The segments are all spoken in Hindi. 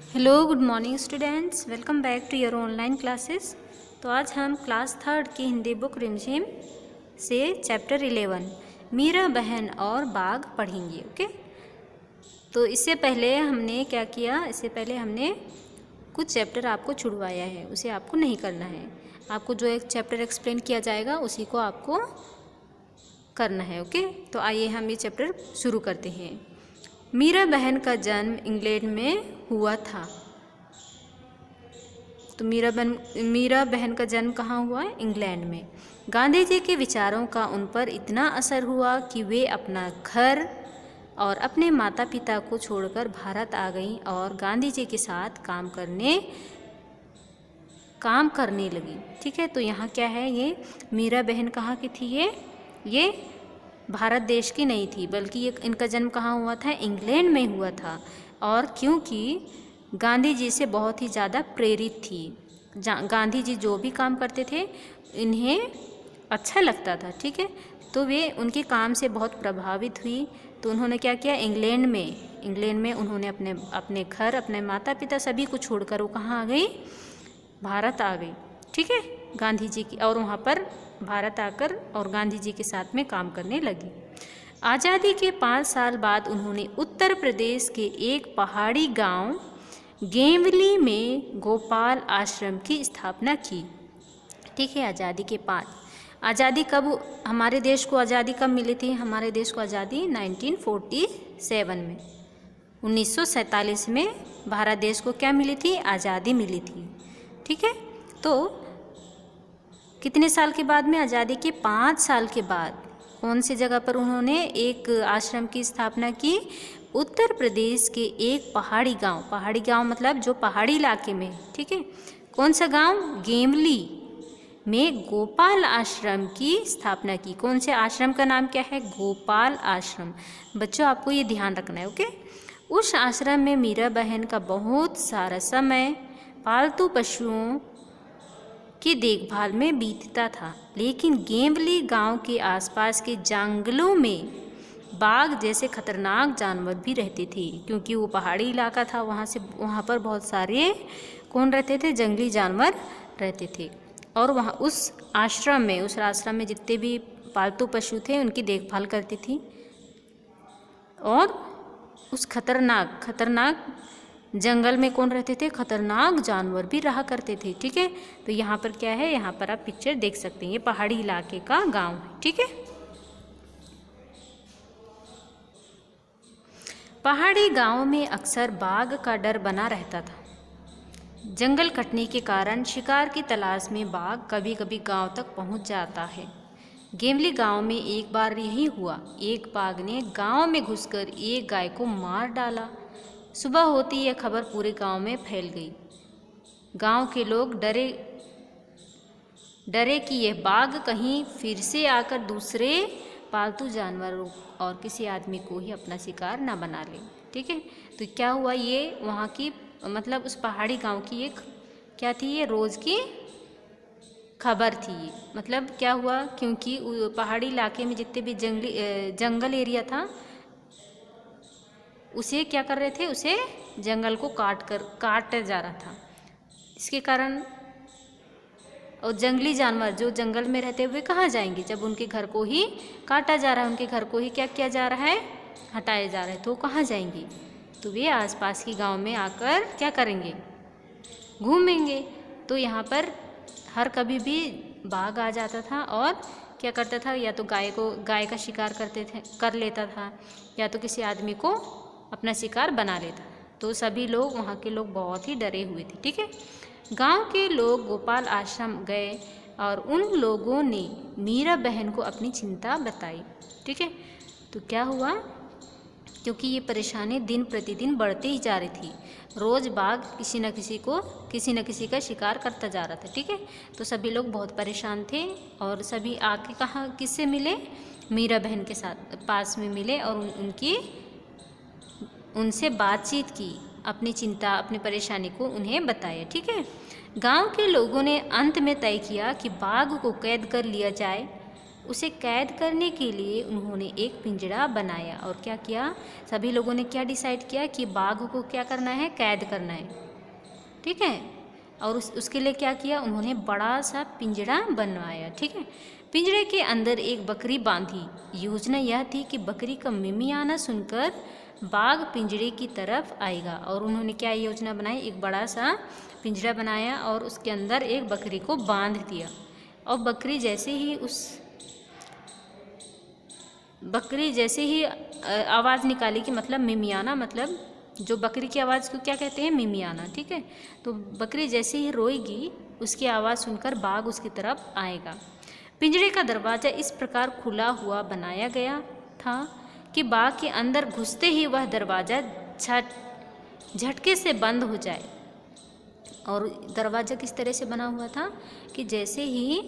Hello good morning students, welcome back to your online classes. तो आज हम क्लास थर्ड की हिंदी बुक रिमझिम से चैप्टर 11 मीरा बहन और बाघ पढ़ेंगे। ओके, तो इससे पहले हमने क्या किया, इससे पहले हमने कुछ चैप्टर आपको छुड़वाया है, उसे आपको नहीं करना है। आपको जो एक चैप्टर एक्सप्लेन किया जाएगा उसी को आपको करना है। ओके, तो आइए हम ये चैप्टर शुरू करते हैं। मीरा बहन का जन्म इंग्लैंड में हुआ था। तो मीरा बहन का जन्म कहाँ हुआ? इंग्लैंड में। गांधी जी के विचारों का उन पर इतना असर हुआ कि वे अपना घर और अपने माता पिता को छोड़कर भारत आ गईं और गांधी जी के साथ काम करने लगी। ठीक है, तो यहाँ क्या है, ये मीरा बहन कहाँ की थी? ये भारत देश की नहीं थी, बल्कि ये इनका जन्म कहाँ हुआ था? इंग्लैंड में हुआ था। और क्योंकि गांधी जी से बहुत ही ज़्यादा प्रेरित थी, गांधी जी जो भी काम करते थे इन्हें अच्छा लगता था। ठीक है, तो वे उनके काम से बहुत प्रभावित हुई। तो उन्होंने क्या किया, इंग्लैंड में उन्होंने अपने घर, अपने माता पिता सभी को छोड़कर वो कहाँ आ गई? भारत आ गई। ठीक है, गांधी जी की, और वहाँ पर भारत आकर और गांधी जी के साथ में काम करने लगी। आज़ादी के 5 साल बाद उन्होंने उत्तर प्रदेश के एक पहाड़ी गांव गेवली में गोपाल आश्रम की स्थापना की। ठीक है, आज़ादी कब, हमारे देश को आज़ादी कब मिली थी? हमारे देश को आज़ादी 1947 में, 1947 में भारत देश को क्या मिली थी? आज़ादी मिली थी। ठीक है, तो कितने साल के बाद में? आज़ादी के 5 साल के बाद कौन सी जगह पर उन्होंने एक आश्रम की स्थापना की? उत्तर प्रदेश के एक पहाड़ी गांव मतलब जो पहाड़ी इलाके में। ठीक है, कौन सा गांव? गेवली में गोपाल आश्रम की स्थापना की। कौन से आश्रम का नाम क्या है? गोपाल आश्रम। बच्चों, आपको ये ध्यान रखना है। ओके, उस आश्रम में मीरा बहन का बहुत सारा समय पालतू पशुओं की देखभाल में बीतता था, लेकिन गेवली गांव के आसपास के जंगलों में बाघ जैसे खतरनाक जानवर भी रहते थे। क्योंकि वो पहाड़ी इलाका था, वहाँ पर बहुत सारे कौन रहते थे? जंगली जानवर रहते थे। और वहाँ उस आश्रम में जितने भी पालतू पशु थे उनकी देखभाल करती थी। और उस खतरनाक जंगल में कौन रहते थे? खतरनाक जानवर भी रहा करते थे। ठीक है, तो यहाँ पर क्या है, यहाँ पर आप पिक्चर देख सकते हैं, ये पहाड़ी इलाके का गांव है। ठीक है, पहाड़ी गांव में अक्सर बाघ का डर बना रहता था। जंगल कटने के कारण शिकार की तलाश में बाघ कभी कभी गांव तक पहुंच जाता है। गेवली गांव में एक बार यही हुआ, एक बाघ ने गांव में घुसकर एक गाय को मार डाला। सुबह होती यह खबर पूरे गांव में फैल गई। गांव के लोग डरे कि यह बाघ कहीं फिर से आकर दूसरे पालतू जानवरों और किसी आदमी को ही अपना शिकार न बना ले। ठीक है, तो क्या हुआ, ये वहाँ की मतलब उस पहाड़ी गांव की एक क्या थी, ये रोज़ की खबर थी। ये मतलब क्या हुआ, क्योंकि पहाड़ी इलाके में जितने भी जंगल एरिया था उसे क्या कर रहे थे, उसे जंगल को काटा जा रहा था। इसके कारण और जंगली जानवर जो जंगल में रहते हुए कहाँ जाएंगे, जब उनके घर को ही काटा जा रहा है, उनके घर को ही क्या किया जा रहा है, हटाया जा रहा है, तो कहाँ जाएंगे? तो वे आसपास की गांव में आकर क्या करेंगे, घूमेंगे। तो यहाँ पर हर कभी भी बाघ आ जाता था और क्या करता था, या तो गाय का शिकार कर लेता था, या तो किसी आदमी को अपना शिकार बना लेता। तो सभी लोग, वहाँ के लोग बहुत ही डरे हुए थे। ठीक है, गांव के लोग गोपाल आश्रम गए और उन लोगों ने मीरा बहन को अपनी चिंता बताई। ठीक है, तो क्या हुआ, क्योंकि ये परेशानी दिन प्रतिदिन बढ़ती ही जा रही थी। रोज़ बाघ किसी न किसी का शिकार करता जा रहा था। ठीक है, तो सभी लोग बहुत परेशान थे और सभी आके कहाँ किससे मिले? मीरा बहन के साथ पास में मिले और उनसे बातचीत की, अपनी चिंता, अपनी परेशानी को उन्हें बताया। ठीक है, गांव के लोगों ने अंत में तय किया कि बाघ को कैद कर लिया जाए, उसे कैद करने के लिए उन्होंने एक पिंजरा बनाया। और क्या किया, सभी लोगों ने क्या डिसाइड किया कि बाघ को क्या करना है, कैद करना है, ठीक है। और उसके लिए क्या किया, उन्होंने बड़ा सा पिंजरा बनवाया, ठीक है। पिंजरे के अंदर एक बकरी बांधी। योजना यह थी कि बकरी का मिमियाना सुनकर बाघ पिंजरे की तरफ आएगा। और उन्होंने क्या योजना बनाई, एक बड़ा सा पिंजरा बनाया और उसके अंदर एक बकरी को बांध दिया। और बकरी जैसे ही आवाज़ निकाली कि मतलब मिमियाना, मतलब जो बकरी की आवाज़ को क्या कहते हैं, मिमियाना, ठीक है। तो बकरी जैसे ही रोएगी उसकी आवाज़ सुनकर बाघ उसकी तरफ आएगा। पिंजरे का दरवाज़ा इस प्रकार खुला हुआ बनाया गया था कि बाघ के अंदर घुसते ही वह दरवाज़ा झटके से बंद हो जाए। और दरवाज़ा किस तरह से बना हुआ था कि जैसे ही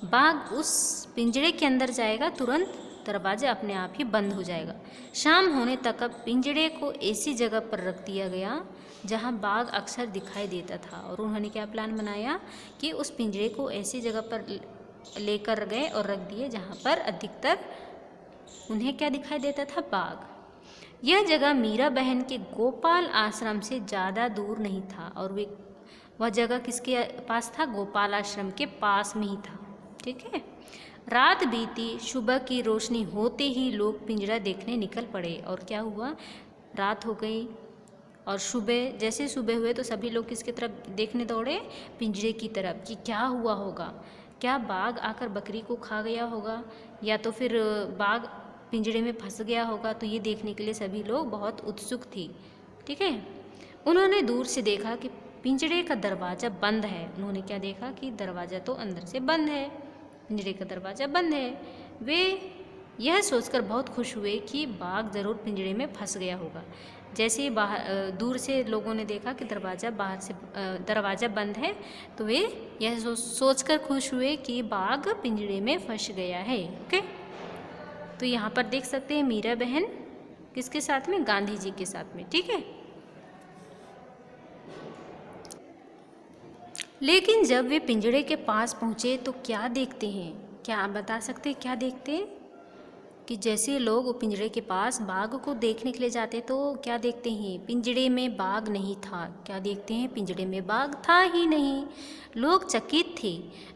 बाघ उस पिंजरे के अंदर जाएगा तुरंत दरवाज़ा अपने आप ही बंद हो जाएगा। शाम होने तक अब पिंजरे को ऐसी जगह पर रख दिया गया जहां बाघ अक्सर दिखाई देता था। और उन्होंने क्या प्लान बनाया कि उस पिंजरे को ऐसी जगह पर लेकर गए और रख दिए जहां पर अधिकतर उन्हें क्या दिखाई देता था, बाघ। यह जगह मीरा बहन के गोपाल आश्रम से ज़्यादा दूर नहीं था। और वह जगह किसके पास था, गोपाल आश्रम के पास में ही था, ठीक है। रात बीती, सुबह की रोशनी होते ही लोग पिंजरा देखने निकल पड़े। और क्या हुआ, रात हो गई और जैसे सुबह हुए तो सभी लोग किसकी तरफ देखने दौड़े, पिंजरे की तरफ, कि क्या हुआ होगा, क्या बाघ आकर बकरी को खा गया होगा या तो फिर बाघ पिंजरे में फंस गया होगा। तो ये देखने के लिए सभी लोग बहुत उत्सुक थी, ठीक है। उन्होंने दूर से देखा कि पिंजरे का दरवाज़ा बंद है। उन्होंने क्या देखा कि दरवाज़ा तो अंदर से बंद है, पिंजरे का दरवाज़ा बंद है। वे यह सोचकर बहुत खुश हुए कि बाघ ज़रूर पिंजरे में फंस गया होगा। जैसे ही दूर से लोगों ने देखा कि दरवाज़ा बंद है तो वे यह सोचकर खुश हुए कि बाघ पिंजरे में फंस गया है, ओके। तो यहाँ पर देख सकते हैं मीरा बहन किसके साथ में, गांधी जी के साथ में, ठीक है। लेकिन जब वे पिंजरे के पास पहुँचे तो क्या देखते हैं, क्या आप बता सकते हैं क्या देखते हैं? कि जैसे लोग पिंजरे के पास बाघ को देखने के लिए जाते तो क्या देखते हैं, पिंजरे में बाघ नहीं था। क्या देखते हैं, पिंजरे में बाघ था ही नहीं। लोग चकित थे,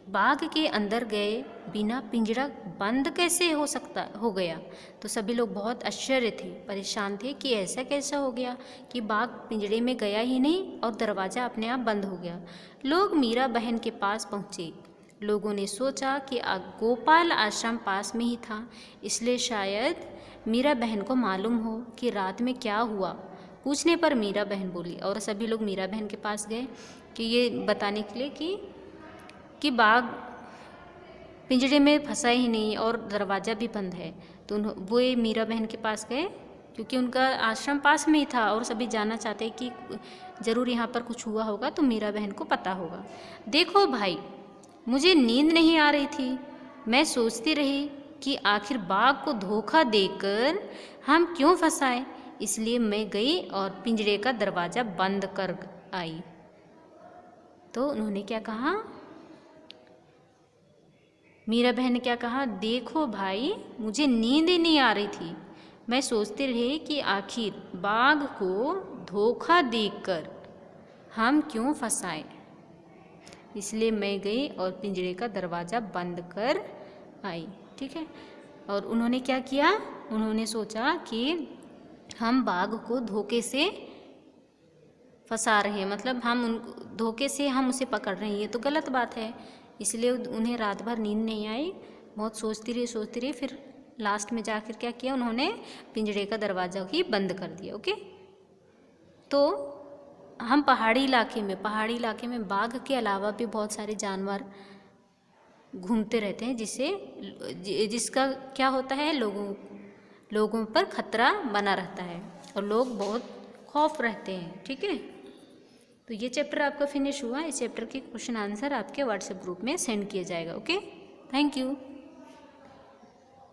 बाघ के अंदर गए बिना पिंजरा बंद कैसे हो गया। तो सभी लोग बहुत आश्चर्य थे, परेशान थे कि ऐसा कैसा हो गया कि बाघ पिंजरे में गया ही नहीं और दरवाज़ा अपने आप बंद हो गया। लोग मीरा बहन के पास पहुँचे। लोगों ने सोचा कि गोपाल आश्रम पास में ही था, इसलिए शायद मीरा बहन को मालूम हो कि रात में क्या हुआ। पूछने पर मीरा बहन बोली और सभी लोग मीरा बहन के पास गए कि ये बताने के लिए कि बाघ पिंजरे में फंसा ही नहीं और दरवाज़ा भी बंद है। तो वो मीरा बहन के पास गए क्योंकि उनका आश्रम पास में ही था और सभी जानना चाहते कि ज़रूर यहाँ पर कुछ हुआ होगा, तो मीरा बहन को पता होगा। देखो भाई, मुझे नींद नहीं आ रही थी। मैं सोचती रही कि आखिर बाघ को धोखा देकर हम क्यों फंसाए, इसलिए मैं गई और पिंजरे का दरवाज़ा बंद कर आई। तो उन्होंने क्या कहा, मीरा बहन ने क्या कहा, देखो भाई, मुझे नींद ही नहीं आ रही थी। मैं सोचती रही कि आखिर बाघ को धोखा देकर हम क्यों फंसाए, इसलिए मैं गई और पिंजरे का दरवाज़ा बंद कर आई, ठीक है। और उन्होंने क्या किया, उन्होंने सोचा कि हम बाघ को धोखे से फंसा रहे हैं, मतलब धोखे से हम उसे पकड़ रहे हैं, ये तो गलत बात है। इसलिए उन्हें रात भर नींद नहीं आई, बहुत सोचती रही। फिर लास्ट में जाकर क्या किया, उन्होंने पिंजरे का दरवाज़ा ही बंद कर दिया, ओके। तो हम पहाड़ी इलाके में बाघ के अलावा भी बहुत सारे जानवर घूमते रहते हैं, जिसका क्या होता है, लोगों पर खतरा बना रहता है और लोग बहुत खौफ रहते हैं, ठीक है। तो ये चैप्टर आपका फिनिश हुआ। इस चैप्टर के क्वेश्चन आंसर आपके व्हाट्सएप ग्रुप में सेंड किया जाएगा, ओके। Thank you.